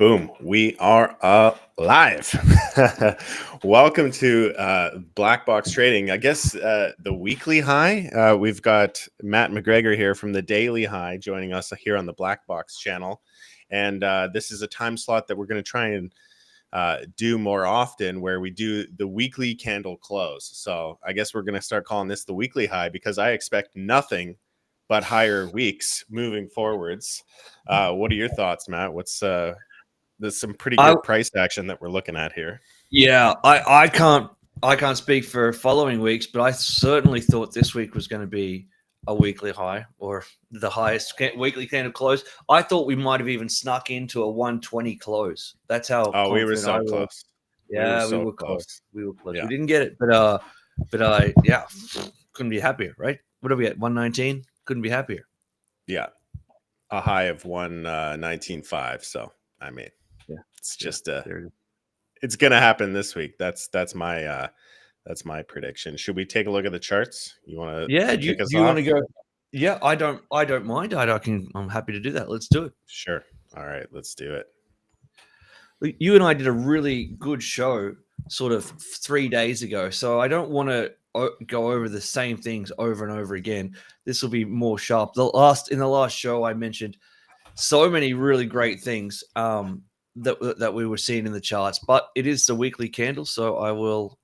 Boom, we are live. Welcome to Black Box Trading. I guess the weekly high. We've got Matt McGregor here from the Daily High joining us here on the Black Box channel. And this is a time slot that we're going to try and do more often, where we do the weekly candle close. So I guess we're going to start calling this the weekly high, because I expect nothing but higher weeks moving forwards. What are your thoughts, Matt? There's some pretty good price action that we're looking at here. Yeah, I can't speak for following weeks, but I certainly thought this week was going to be a weekly high, or the highest weekly candle close. I thought we might have even snuck into a 120 close. That's how confident we were so close. Yeah, we were close. We were close. Yeah. We didn't get it, but yeah, couldn't be happier, right? What are we at? 119? Couldn't be happier. Yeah, a high of 119.5. So I mean, yeah, it's just it's gonna happen this week. That's my prediction. Should we take a look at the charts? You want to? Yeah, do you want to go? Yeah, I don't mind. I'm happy to do that. Let's do it. Sure. All right, let's do it. You and I did a really good show sort of 3 days ago, so I don't want to go over the same things over and over again. This will be more sharp. In the last show, I mentioned so many really great things that we were seeing in the charts, but it is the weekly candle, so I will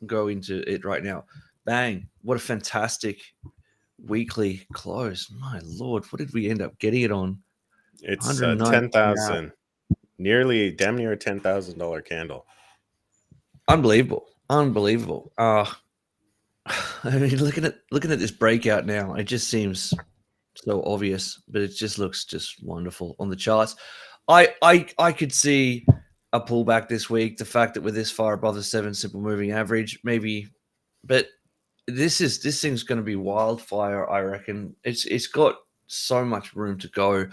go into it right now. Bang! What a fantastic weekly close. My Lord, what did we end up getting it on? It's 10,000, nearly damn near a $10,000 candle. Unbelievable. I mean, looking at this breakout now, it just seems so obvious, but it just looks just wonderful on the charts. I could see a pullback this week. The fact that we're this far above the 7 simple moving average, maybe, but this thing's going to be wildfire. I reckon it's got so much room to go.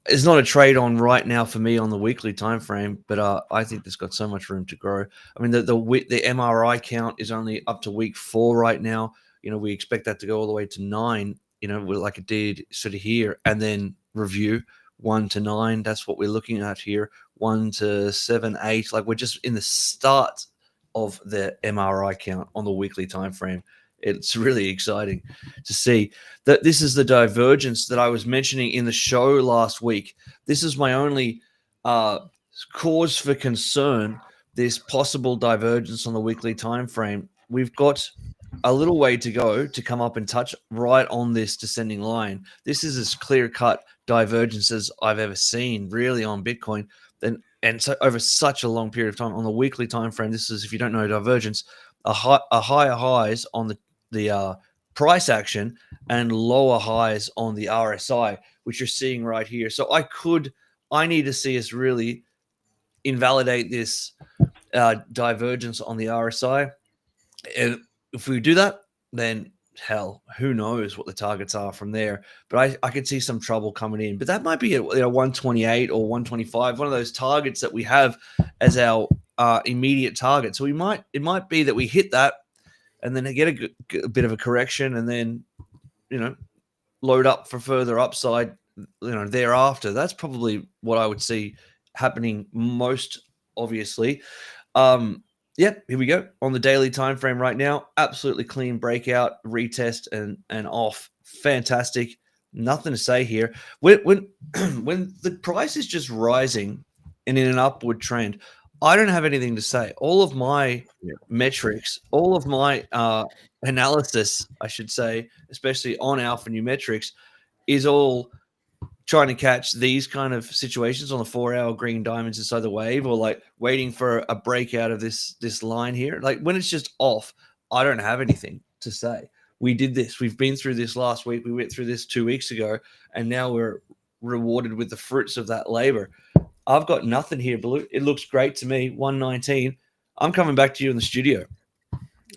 It's not a trade on right now for me on the weekly time frame, but I think it's got so much room to grow. I mean, the MRI count is only up to week 4 right now. You know, we expect that to go all the way to 9. You know, like it did sort of here, and then review 1 to 9. That's what we're looking at here. 1 to 7, 8. Like, we're just in the start of the MRI count on the weekly time frame. It's really exciting to see that this is the divergence that I was mentioning in the show last week. This is my only cause for concern, this possible divergence on the weekly time frame. We've got a little way to go to come up and touch right on this descending line. This is as clear-cut divergence as I've ever seen, really, on Bitcoin. And so over such a long period of time on the weekly time frame, this is, if you don't know divergence, a higher highs on the price action and lower highs on the RSI, which you're seeing right here. So I need to see us really invalidate this divergence on the RSI. And if we do that, then hell, who knows what the targets are from there. But I could see some trouble coming in. But that might be at 128 or 125, one of those targets that we have as our immediate target. So it might be that we hit that and then get a bit of a correction, and then, load up for further upside, thereafter. That's probably what I would see happening most obviously. Here we go on the daily time frame right now. Absolutely clean breakout, retest, and off. Fantastic. Nothing to say here. When when the price is just rising and in an upward trend, I don't have anything to say. All of my metrics, all of my analysis, I should say, especially on alpha numerics, is all trying to catch these kind of situations on the 4-hour green diamonds inside the wave, or like waiting for a breakout of this line here. Like, when it's just off, I don't have anything to say. We did this. We've been through this last week. We went through this 2 weeks ago, and now we're rewarded with the fruits of that labor. I've got nothing here, Blue. It looks great to me. 119. I'm coming back to you in the studio.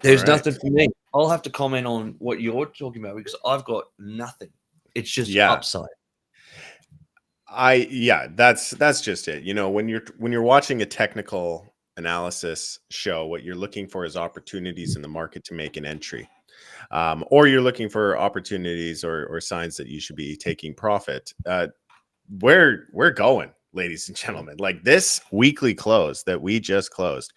There's nothing for me. I'll have to comment on what you're talking about, because I've got nothing. It's just upside. That's just it. When you're watching a technical analysis show, what you're looking for is opportunities in the market to make an entry, or you're looking for opportunities or signs that you should be taking profit. We're going. ladies and gentlemen. Like this weekly close that we just closed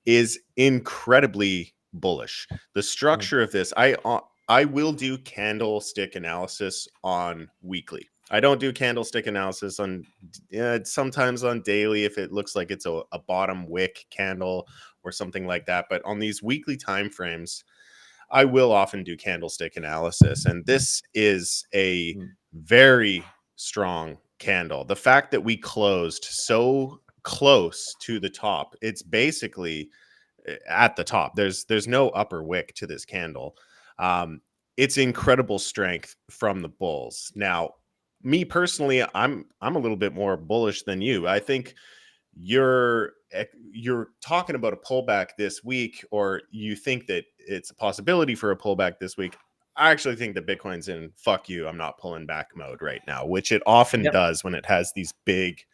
is incredibly bullish. The structure of this, I will do candlestick analysis on weekly. I don't do candlestick analysis on sometimes on daily if it looks like it's a bottom wick candle or something like that. But on these weekly time frames, I will often do candlestick analysis. And this is a very strong candle. The fact that we closed so close to the top, it's basically at the top. There's no upper wick to this candle. It's incredible strength from the bulls. Now, me personally, I'm a little bit more bullish than you. I think you're talking about a pullback this week, or you think that it's a possibility for a pullback this week. I actually think that Bitcoin's in fuck you, I'm not pulling back mode right now, which it often does when it has these big,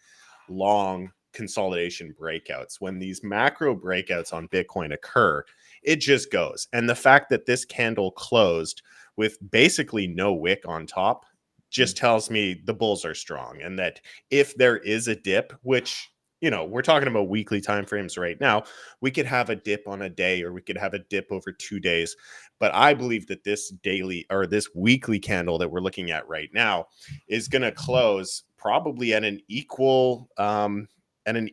long consolidation breakouts. When these macro breakouts on Bitcoin occur, it just goes. And the fact that this candle closed with basically no wick on top just tells me the bulls are strong, and that if there is a dip, which we're talking about weekly timeframes right now, we could have a dip on a day, or we could have a dip over 2 days. But I believe that this daily or this weekly candle that we're looking at right now is going to close probably at an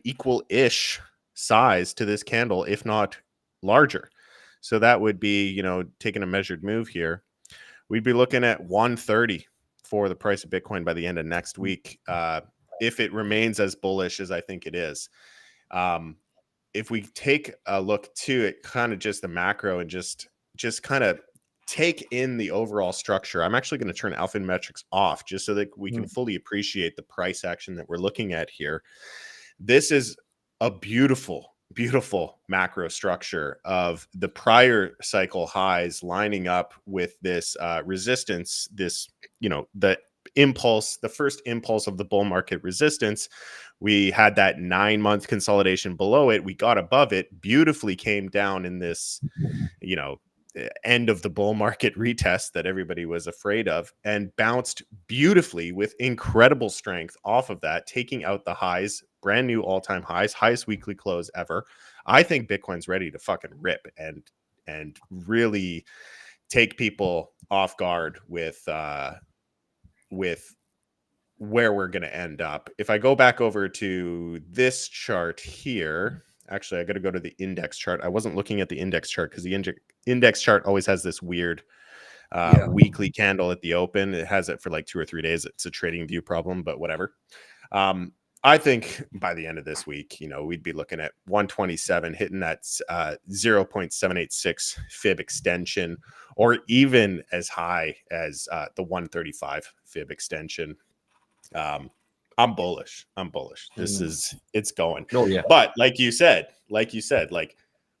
equal-ish size to this candle, if not larger. So that would be, taking a measured move here, we'd be looking at 130 for the price of Bitcoin by the end of next week. If it remains as bullish as I think it is. If we take a look to it, kind of just the macro, and just kind of take in the overall structure, I'm actually going to turn alpha metrics off just so that we can fully appreciate the price action that we're looking at here. This is a beautiful, beautiful macro structure of the prior cycle highs lining up with this resistance, this, the first impulse of the bull market resistance. We had that 9-month consolidation below it. We got above it, beautifully came down in this, end of the bull market retest that everybody was afraid of, and bounced beautifully with incredible strength off of that, taking out the highs, brand new all-time highs, highest weekly close ever. I think Bitcoin's ready to fucking rip and really take people off guard with where we're going to end up. If I go back over to this chart here, actually, I got to go to the index chart. I wasn't looking at the index chart because the index chart always has this weird weekly candle at the open. It has it for like 2 or 3 days. It's a trading view problem, but whatever. I think by the end of this week, we'd be looking at 127, hitting that 0.786 fib extension, or even as high as the 135 fib extension. I'm bullish. It's going. Oh yeah. But like you said,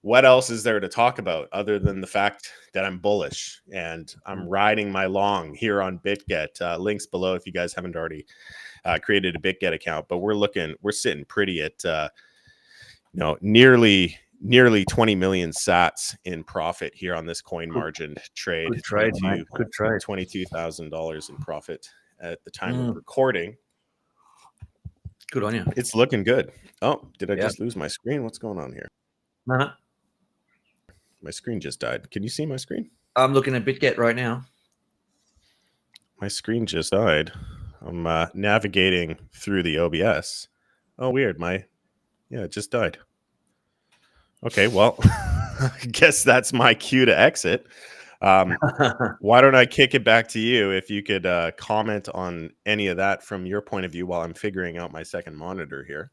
what else is there to talk about other than the fact that I'm bullish and I'm riding my long here on BitGet? Links below if you guys haven't already created a BitGet account. But we're sitting pretty at nearly 20 million sats in profit here on this coin margin trade. Good trade, mate. Good trade. $22,000 in profit at the time of recording. Good on you. It's looking good. Oh, did I just lose my screen? What's going on here? No. My screen just died. Can you see my screen? I'm looking at BitGet right now. My screen just died. I'm navigating through the OBS. Oh, weird. It just died. Okay, well, I guess that's my cue to exit. Why don't I kick it back to you if you could comment on any of that from your point of view while I'm figuring out my second monitor here.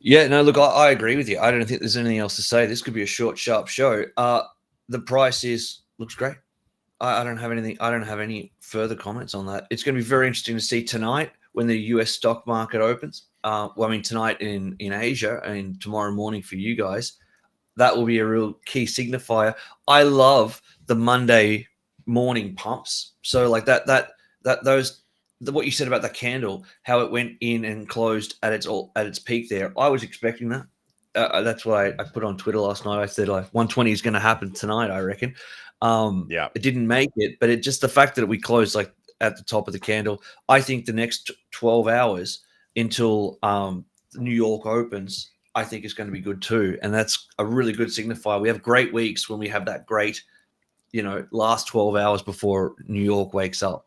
Yeah, no, look, I agree with you. I don't think there's anything else to say. This could be a short, sharp show. The price looks great. I don't have anything. I don't have any further comments on that. It's going to be very interesting to see tonight when the US stock market opens. Tonight in Asia and tomorrow morning for you guys. That will be a real key signifier. I love the Monday morning pumps. So like what you said about the candle, how it went in and closed at its peak there. I was expecting that. That's why I put on Twitter last night. I said like 120 is going to happen tonight, I reckon. It didn't make it, but the fact that we closed like at the top of the candle, I think the next 12 hours until New York opens, I think is going to be good too. And that's a really good signifier. We have great weeks when we have that great, last 12 hours before New York wakes up.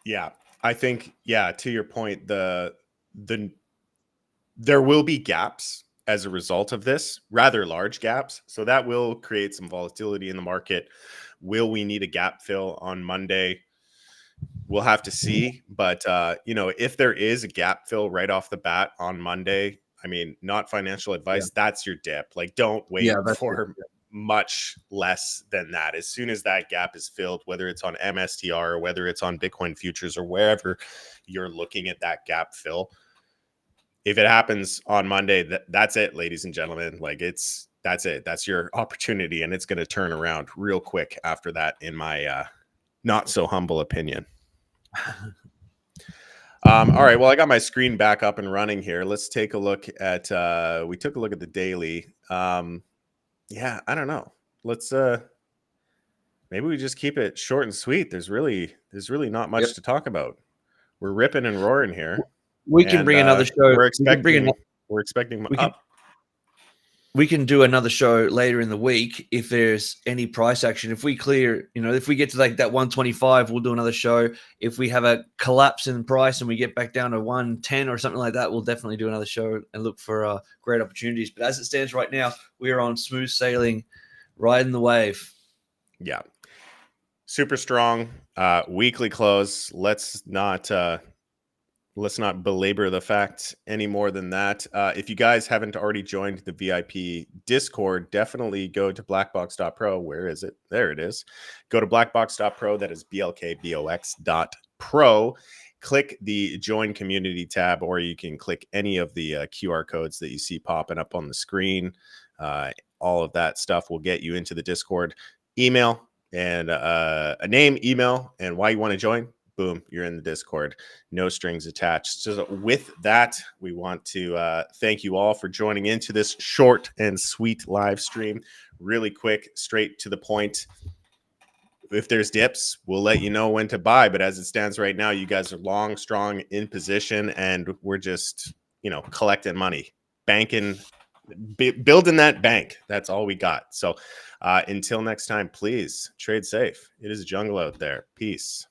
Yeah, I think, to your point, there will be gaps as a result of this, rather large gaps. So that will create some volatility in the market. Will we need a gap fill on Monday? We'll have to see. But, if there is a gap fill right off the bat on Monday, I mean, not financial advice, that's your dip. Like, don't wait That's for much less than that. As soon as that gap is filled, whether it's on MSTR or whether it's on Bitcoin futures or wherever you're looking at that gap fill, if it happens on Monday, that's it, ladies and gentlemen. Like that's it. That's your opportunity, and it's going to turn around real quick after that, in my not so humble opinion. All right. Well, I got my screen back up and running here. Let's take a look at. We took a look at the daily. Yeah, I don't know. Let's maybe we just keep it short and sweet. There's really not much to talk about. We're ripping and roaring here. We can bring another show. We're expecting up. We can do another show later in the week if there's any price action. If we clear, if we get to like that 125, we'll do another show. If we have a collapse in price and we get back down to 110 or something like that, we'll definitely do another show and look for great opportunities. But as it stands right now, we are on smooth sailing, riding the wave. Yeah. Super strong weekly close. Let's not belabor the fact any more than that. If you guys haven't already joined the VIP Discord, definitely go to blackbox.pro. Where is it? There it is. Go to blackbox.pro. That is BLKBöX.pro. Click the join community tab, or you can click any of the QR codes that you see popping up on the screen. All of that stuff will get you into the Discord. Email and a name, email, and why you want to join. Boom, you're in the Discord. No strings attached. So with that, we want to thank you all for joining into this short and sweet live stream. Really quick, straight to the point. If there's dips, we'll let you know when to buy. But as it stands right now, you guys are long, strong, in position, and we're just, collecting money, banking, building that bank. That's all we got. So until next time, please trade safe. It is a jungle out there. Peace.